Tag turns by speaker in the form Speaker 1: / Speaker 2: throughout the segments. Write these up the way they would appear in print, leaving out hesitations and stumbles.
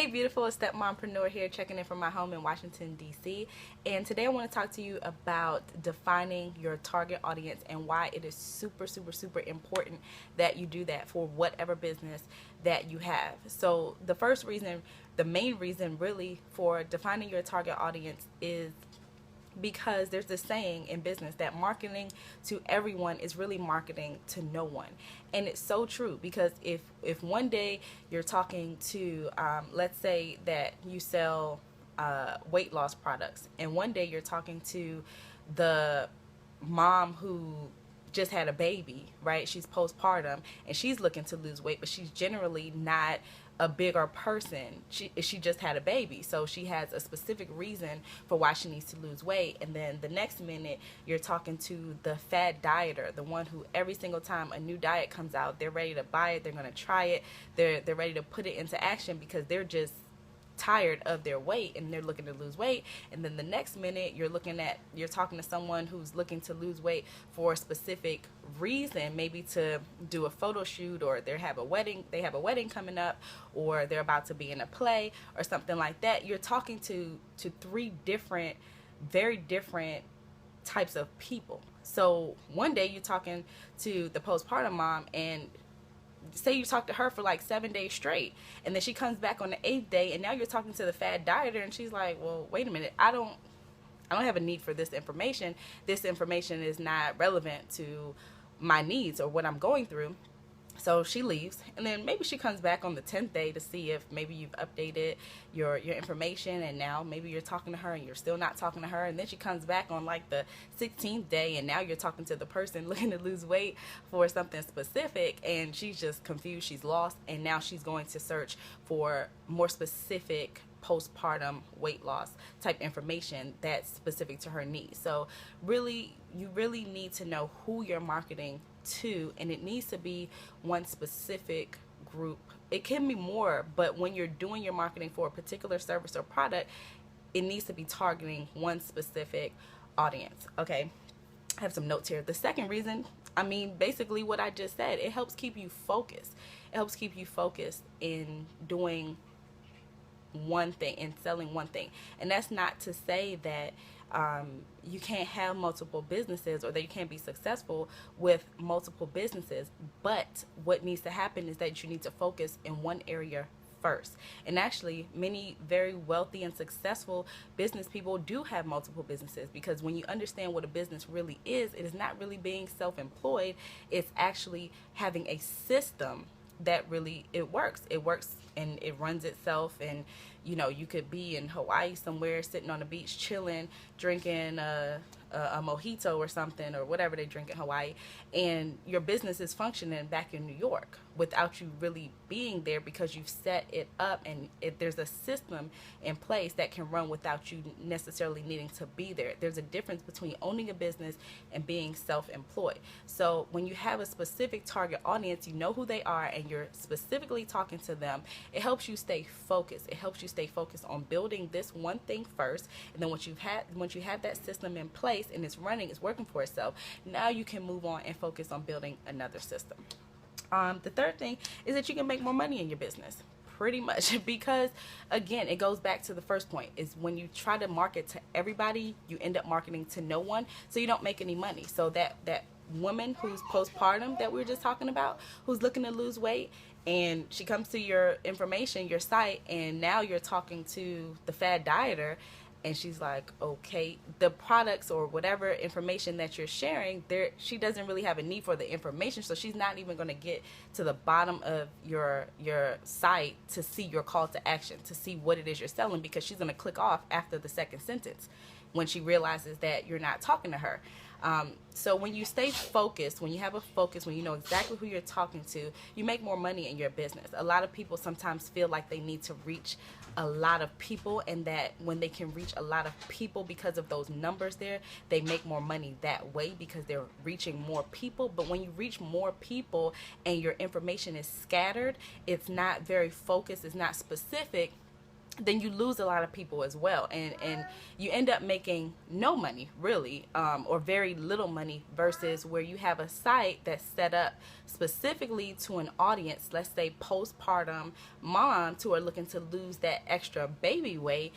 Speaker 1: Hey beautiful, it's Mompreneur here, checking in from my home in Washington DC, and today I want to talk to you about defining your target audience and why it is super important that you do that for whatever business that you have. So the main reason really for defining your target audience is because there's this saying in business that marketing to everyone is really marketing to no one. And it's so true, because if one day you're talking to let's say that you sell weight loss products, and one day you're talking to the mom who just had a baby, right? She's postpartum and she's looking to lose weight, but she's generally not a bigger person. She just had a baby, so she has a specific reason for why she needs to lose weight. And then the next minute you're talking to the fad dieter, the one who every single time a new diet comes out, they're ready to buy it, they're going to try it, they're ready to put it into action because they're just tired of their weight and they're looking to lose weight. And then the next minute you're talking to someone who's looking to lose weight for a specific reason, maybe to do a photo shoot, or they have a wedding coming up, or they're about to be in a play or something like that. You're talking to three very different types of people. So one day you're talking to the postpartum mom, and say you talk to her for like 7 days straight, and then she comes back on the 8th day, and now you're talking to the fad dieter, and she's like, well, wait a minute, I don't have a need for this information. This information is not relevant to my needs or what I'm going through. So she leaves, and then maybe she comes back on the 10th day to see if maybe you've updated your information, and now maybe you're talking to her and you're still not talking to her. And then she comes back on like the 16th day, and now you're talking to the person looking to lose weight for something specific, and she's just confused, she's lost, and now she's going to search for more specific postpartum weight loss type information that's specific to her needs. So you really need to know who you're marketing to, and it needs to be one specific group. It can be more, but when you're doing your marketing for a particular service or product, it needs to be targeting one specific audience. Okay, I have some notes here. The second reason, basically what I just said, it helps keep you focused. It helps keep you focused in doing one thing and selling one thing. And that's not to say that you can't have multiple businesses, or that you can't be successful with multiple businesses. But what needs to happen is that you need to focus in one area first. And actually, many very wealthy and successful business people do have multiple businesses, because when you understand what a business really is, it is not really being self-employed. It's actually having a system that really it works and it runs itself. And you could be in Hawaii somewhere, sitting on the beach, chilling, drinking a mojito or something, or whatever they drink in Hawaii, and your business is functioning back in New York without you really being there, because you've set it up, and there's a system in place that can run without you necessarily needing to be there. There's a difference between owning a business and being self-employed. So when you have a specific target audience, you know who they are, and you're specifically talking to them, it helps you stay focused. It helps you stay focused on building this one thing first, and then once you have that system in place and it's running, it's working for itself, now you can move on and focus on building another system. The third thing is that you can make more money in your business, pretty much, because again, it goes back to the first point, is when you try to market to everybody, you end up marketing to no one, so you don't make any money. So that woman who's postpartum that we were just talking about, who's looking to lose weight, and she comes to your information, your site, and now you're talking to the fad dieter, and she's like, okay, the products or whatever information that you're sharing, she doesn't really have a need for the information, so she's not even going to get to the bottom of your site to see your call to action, to see what it is you're selling, because she's going to click off after the second sentence when she realizes that you're not talking to her. So when you stay focused, when you have a focus, when you know exactly who you're talking to, you make more money in your business. A lot of people sometimes feel like they need to reach a lot of people, and that when they can reach a lot of people because of those numbers there, they make more money that way because they're reaching more people. But when you reach more people and your information is scattered, it's not very focused, it's not specific, then you lose a lot of people as well, and you end up making no money really, or very little money, versus where you have a site that's set up specifically to an audience, let's say postpartum moms who are looking to lose that extra baby weight,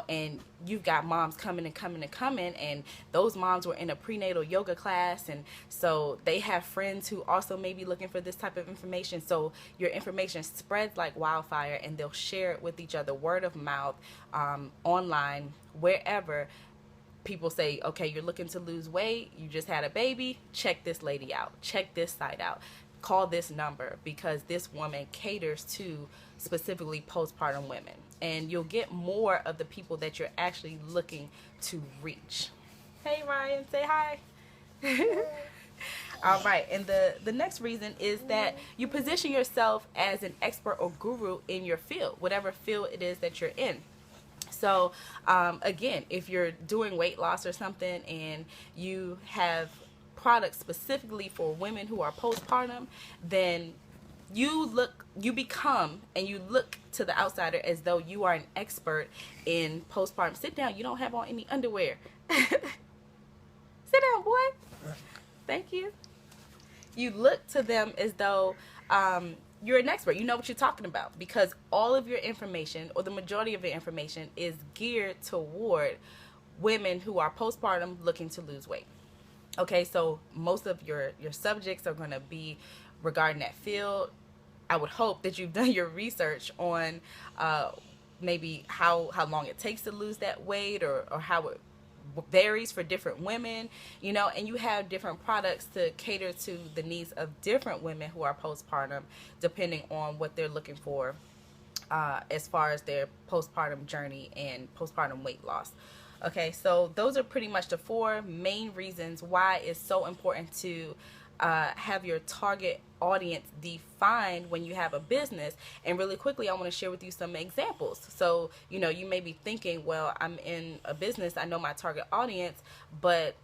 Speaker 1: and you've got moms coming and coming and coming, and those moms were in a prenatal yoga class, and so they have friends who also may be looking for this type of information. So your information spreads like wildfire, and they'll share it with each other, word of mouth, online, wherever. People say, okay, you're looking to lose weight, you just had a baby, check this lady out, check this site out, call this number, because this woman caters to specifically postpartum women, and you'll get more of the people that you're actually looking to reach. Hey Ryan, say hi. All right, and the next reason is that you position yourself as an expert or guru in your field, whatever field it is that you're in. So again, if you're doing weight loss or something and you have products specifically for women who are postpartum, then you become and you look to the outsider as though you are an expert in postpartum. Sit down, you don't have on any underwear. Sit down, boy. Thank you. You look to them as though you're an expert. You know what you're talking about, because all of your information, or the majority of your information, is geared toward women who are postpartum looking to lose weight. Okay, so most of your subjects are going to be regarding that field. I would hope that you've done your research on maybe how long it takes to lose that weight, or how it varies for different women, and you have different products to cater to the needs of different women who are postpartum, depending on what they're looking for as far as their postpartum journey and postpartum weight loss. Okay, so those are pretty much the 4 main reasons why it's so important to have your target audience defined when you have a business. And really quickly, I want to share with you some examples. So, you may be thinking, well, I'm in a business, I know my target audience, but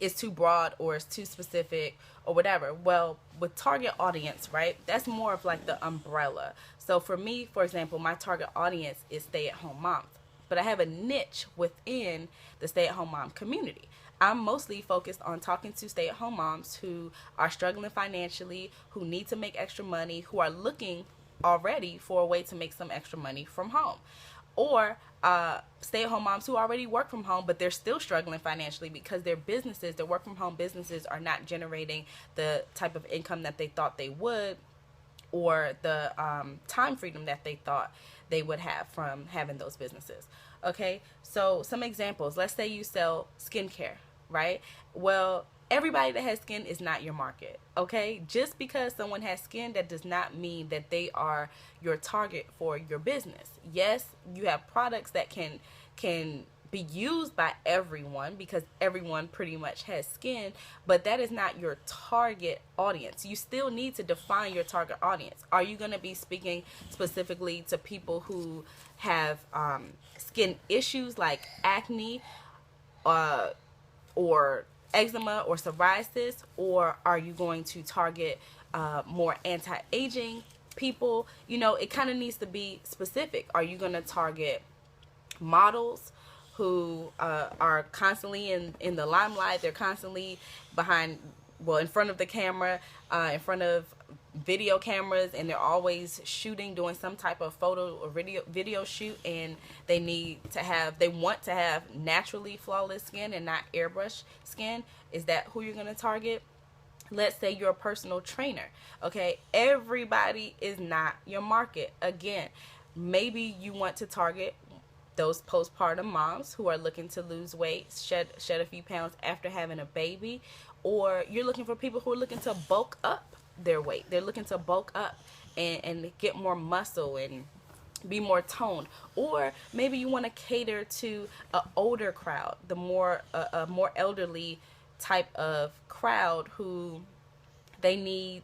Speaker 1: it's too broad or it's too specific or whatever. Well, with target audience, right, that's more of like the umbrella. So for me, for example, my target audience is stay-at-home moms, but I have a niche within the stay-at-home mom community. I'm mostly focused on talking to stay-at-home moms who are struggling financially, who need to make extra money, who are looking already for a way to make some extra money from home. Or stay-at-home moms who already work from home, but they're still struggling financially because their work from home businesses, are not generating the type of income that they thought they would, or the time freedom that they thought they would have from having those businesses. Okay, so some examples. Let's say you sell skincare, right? Well, everybody that has skin is not your market, okay? Just because someone has skin, that does not mean that they are your target for your business. Yes, you have products that can be used by everyone, because everyone pretty much has skin, but that is not your target audience. You still need to define your target audience. Are you going to be speaking specifically to people who have skin issues like acne, or eczema or psoriasis, or are you going to target more anti-aging people? It kind of needs to be specific. Are you going to target models who are constantly in the limelight? They're constantly in front of the camera, in front of video cameras, and they're always shooting, doing some type of photo or video shoot, and they want to have naturally flawless skin and not airbrush skin. Is that who you're going to target? Let's say you're a personal trainer. Okay, everybody is not your market. Again, maybe you want to target those postpartum moms who are looking to lose weight, shed a few pounds after having a baby, or you're looking for people who are looking to bulk up their weight. They're looking to bulk up and get more muscle and be more toned. Or maybe you want to cater to an older crowd, a more elderly type of crowd, who they need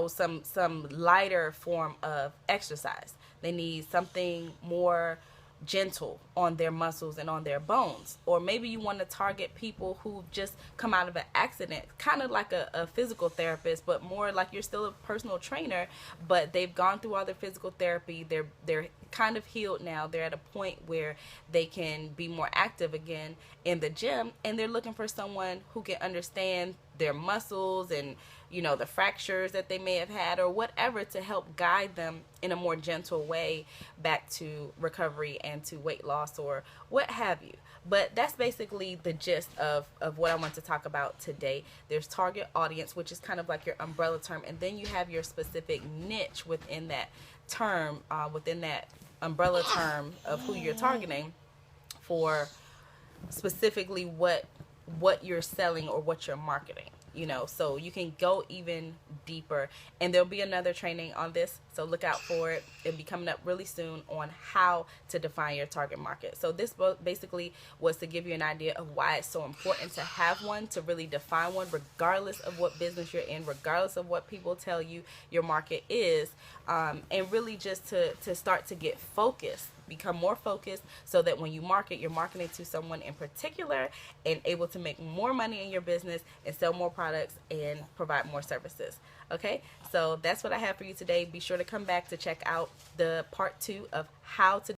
Speaker 1: some lighter form of exercise. They need something more gentle on their muscles and on their bones. Or maybe you want to target people who've just come out of an accident, kind of like a physical therapist, but more like you're still a personal trainer, but they've gone through all their physical therapy. They're kind of healed now. They're at a point where they can be more active again in the gym, and they're looking for someone who can understand their muscles and, you know, the fractures that they may have had or whatever, to help guide them in a more gentle way back to recovery and to weight loss or what have you. But that's basically the gist of what I want to talk about today. There's target audience, which is kind of like your umbrella term, and then you have your specific niche within that term, within that umbrella term of who you're targeting for specifically what you're selling or what you're marketing, you know. So you can go even deeper, and there'll be another training on this, so look out for it. It'll be coming up really soon on how to define your target market. So this basically was to give you an idea of why it's so important to have one, to really define one, regardless of what business you're in, regardless of what people tell you your market is, and really just to start to get focused, become more focused, so that when you market, you're marketing to someone in particular and able to make more money in your business and sell more products and provide more services. Okay, so that's what I have for you today. Be sure to come back to check out the part 2 of how to